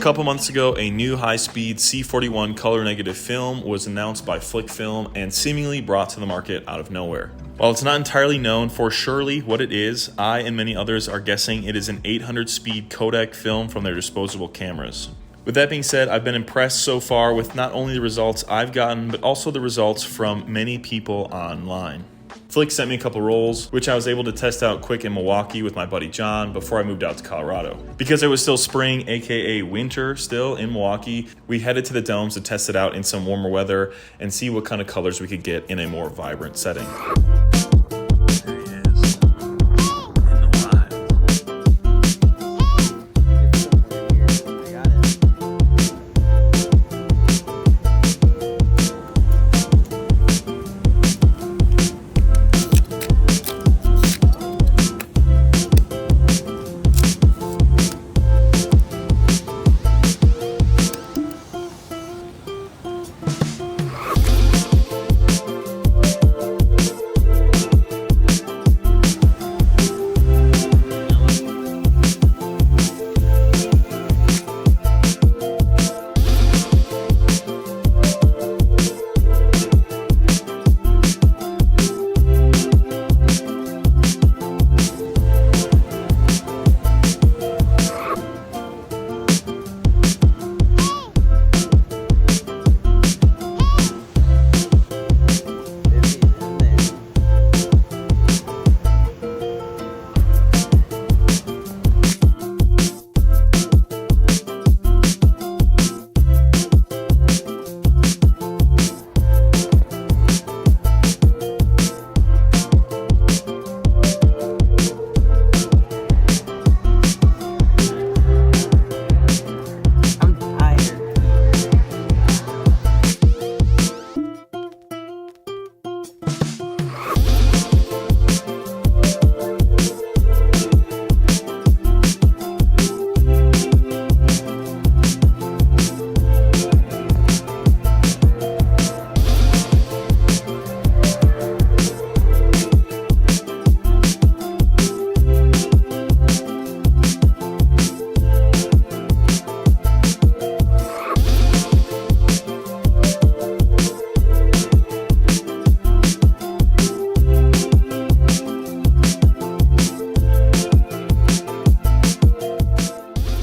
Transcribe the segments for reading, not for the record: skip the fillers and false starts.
couple months ago, a new high-speed C41 color negative film was announced by Flic Film and seemingly brought to the market out of nowhere. While it's not entirely known for surely what it is, I and many others are guessing it is an 800 speed Kodak film from their disposable cameras. With that being said, I've been impressed so far with not only the results I've gotten, but also the results from many people online. Flic sent me a couple rolls, which I was able to test out quick in Milwaukee with my buddy John before I moved out to Colorado. Because it was still spring, aka winter still in Milwaukee, we headed to the domes to test it out in some warmer weather and see what kind of colors we could get in a more vibrant setting.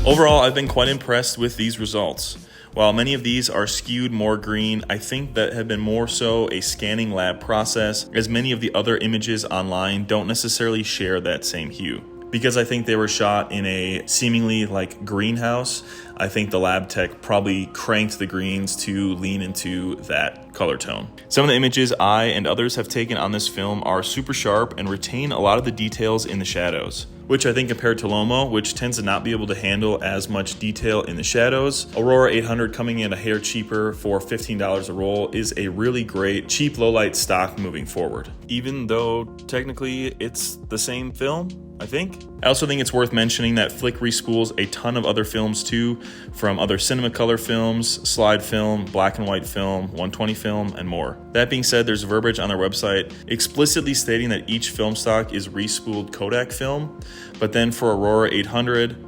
Overall, I've been quite impressed with these results. While many of these are skewed more green, I think that have been more so a scanning lab process, as many of the other images online don't necessarily share that same hue. Because I think they were shot in a seemingly like greenhouse, I think the lab tech probably cranked the greens to lean into that color tone. Some of the images I and others have taken on this film are super sharp and retain a lot of the details in the shadows, which I think compared to Lomo, which tends to not be able to handle as much detail in the shadows, Aurora 800 coming in a hair cheaper for $15 a roll is a really great cheap low light stock moving forward. Even though technically it's the same film, I think. I also think it's worth mentioning that Flic re-spools a ton of other films too, from other Cinemacolor films, slide film, black and white film, 120 film, and more. That being said, there's verbiage on their website explicitly stating that each film stock is re-spooled Kodak film, but then for Aurora 800,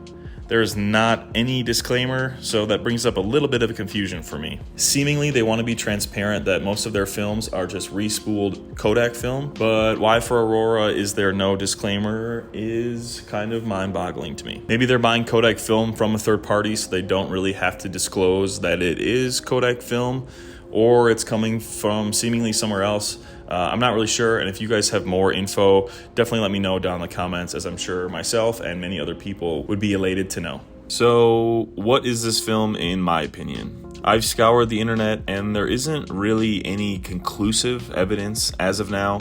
there is not any disclaimer, so that brings up a little bit of a confusion for me. Seemingly, they want to be transparent that most of their films are just re-spooled Kodak film, but why for Aurora is there no disclaimer is kind of mind-boggling to me. Maybe they're buying Kodak film from a third party, so they don't really have to disclose that it is Kodak film, or it's coming from seemingly somewhere else. I'm not really sure, and if you guys have more info, definitely let me know down in the comments, as I'm sure myself and many other people would be elated to know. So, what is this film in my opinion? I've scoured the internet and there isn't really any conclusive evidence as of now.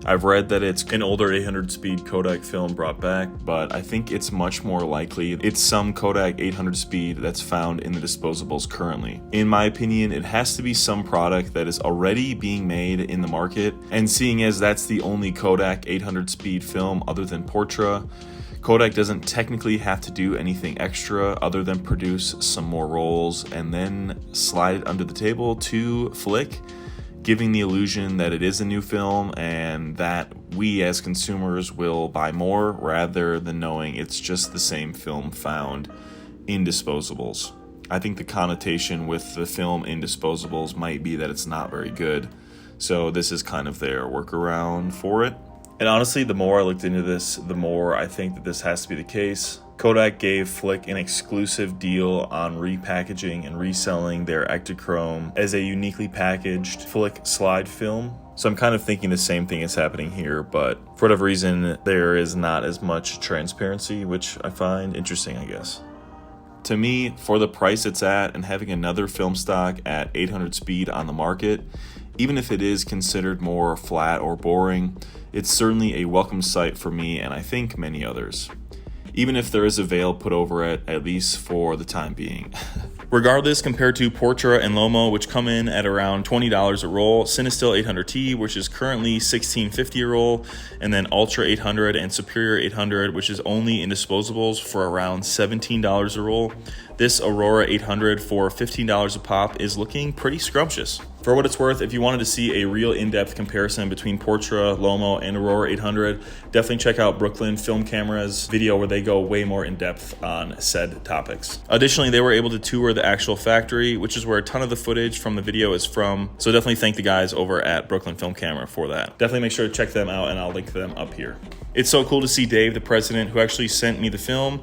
I've read that it's an older 800 speed Kodak film brought back, but I think it's much more likely it's some Kodak 800 speed that's found in the disposables currently. In my opinion, it has to be some product that is already being made in the market, and seeing as that's the only Kodak 800 speed film other than Portra, Kodak doesn't technically have to do anything extra other than produce some more rolls and then slide it under the table to Flic, giving the illusion that it is a new film and that we as consumers will buy more rather than knowing it's just the same film found in disposables. I think the connotation with the film in disposables might be that it's not very good. So this is kind of their workaround for it. And honestly, the more I looked into this, the more I think that this has to be the case. Kodak gave Flic an exclusive deal on repackaging and reselling their Ektachrome as a uniquely packaged Flic slide film. So I'm kind of thinking the same thing is happening here, but for whatever reason, there is not as much transparency, which I find interesting, I guess. To me, for the price it's at and having another film stock at 800 speed on the market, even if it is considered more flat or boring, it's certainly a welcome sight for me and I think many others. Even if there is a veil put over it, at least for the time being. Regardless, compared to Portra and Lomo, which come in at around $20 a roll, Cinestill 800T, which is currently $16.50 a roll, and then Ultra 800 and Superior 800, which is only in disposables for around $17 a roll, this Aurora 800 for $15 a pop is looking pretty scrumptious. For what it's worth, if you wanted to see a real in-depth comparison between Portra, Lomo, and Aurora 800, definitely check out Brooklyn Film Camera's video where they go way more in-depth on said topics. Additionally, they were able to tour the actual factory, which is where a ton of the footage from the video is from. So definitely thank the guys over at Brooklyn Film Camera for that. Definitely make sure to check them out and I'll link them up here. It's so cool to see Dave, the president, who actually sent me the film,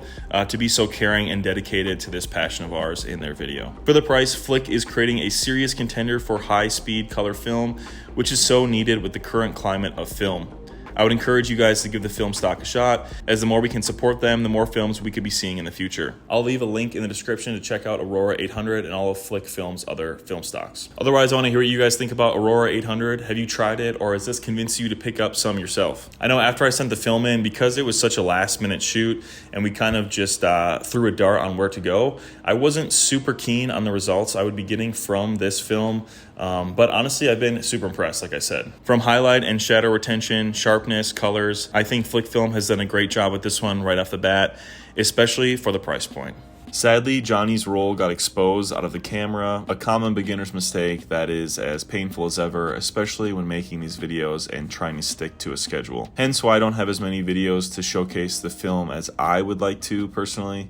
to be so caring and dedicated to this passion of ours in their video. For the price, Flic is creating a serious contender for high-speed color film, which is so needed with the current climate of film. I would encourage you guys to give the film stock a shot, as the more we can support them, the more films we could be seeing in the future. I'll leave a link in the description to check out Aurora 800 and all of Flic Film's other film stocks. Otherwise, I want to hear what you guys think about Aurora 800. Have you tried it, or has this convinced you to pick up some yourself? I know after I sent the film in, because it was such a last-minute shoot, and we kind of just threw a dart on where to go, I wasn't super keen on the results I would be getting from this film. But honestly, I've been super impressed, like I said. From highlight and shadow retention, sharpness, colors, I think FlicFilm has done a great job with this one right off the bat, especially for the price point. Sadly, Johnny's roll got exposed out of the camera, a common beginner's mistake that is as painful as ever, especially when making these videos and trying to stick to a schedule. Hence why I don't have as many videos to showcase the film as I would like to personally.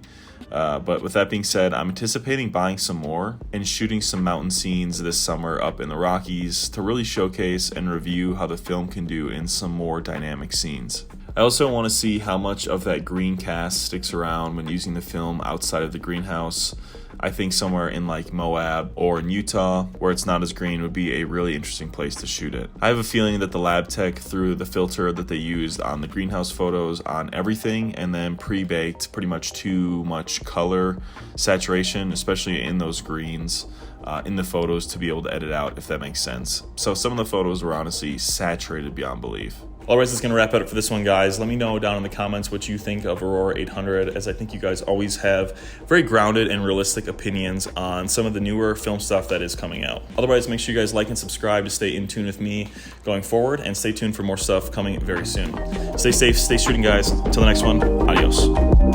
But with that being said, I'm anticipating buying some more and shooting some mountain scenes this summer up in the Rockies to really showcase and review how the film can do in some more dynamic scenes. I also want to see how much of that green cast sticks around when using the film outside of the greenhouse. I think somewhere in like Moab or in Utah, where it's not as green, would be a really interesting place to shoot it. I have a feeling that the lab tech threw the filter that they used on the greenhouse photos on everything and then pre-baked pretty much too much color saturation, especially in those greens, in the photos to be able to edit out, if that makes sense. So some of the photos were honestly saturated beyond belief. Alright, that's going to wrap it up for this one, guys. Let me know down in the comments what you think of Aurora 800, as I think you guys always have very grounded and realistic opinions on some of the newer film stuff that is coming out. Otherwise, make sure you guys like and subscribe to stay in tune with me going forward, and stay tuned for more stuff coming very soon. Stay safe, stay shooting, guys. Until the next one, adios.